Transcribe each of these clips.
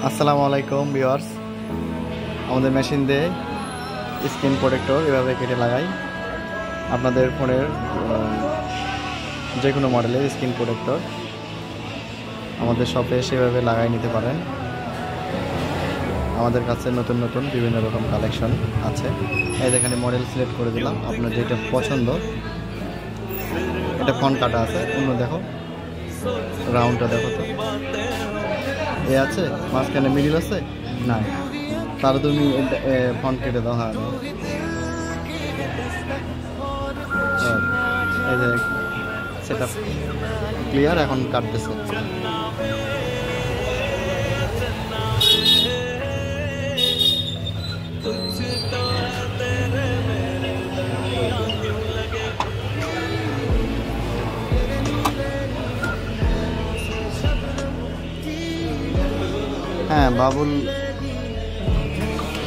আসসালামু আলাইকুম ভিউয়ার্স, আমাদের মেশিন দিয়ে স্ক্রিন প্রোটেক্টর এভাবে কেটে লাগাই। আপনাদের ফোনের যে কোনো মডেলের স্ক্রিন প্রোটেক্টর আমাদের শপে সেভাবে লাগাই নিতে পারেন। আমাদের কাছে নতুন নতুন বিভিন্ন রকম কালেকশন আছে। এই যেখানে মডেল সিলেক্ট করে দিলাম, আপনার যেটা পছন্দ। এটা ফোন কাটা আছে, অন্য দেখো রাউন্ডটা দেখো তো এ আছে, মাঝখানে মিডিল আছে না, তাহলে তুমি ফোন কেটে দাও। হ্যাঁ, এই যে সেটা ক্লিয়ার, এখন কাটতেছে। হ্যাঁ, বাবুল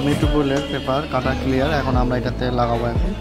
মিটুপুলের পেপার কাটা ক্লিয়ার। এখন আমরা এটাতে লাগাবো এখন।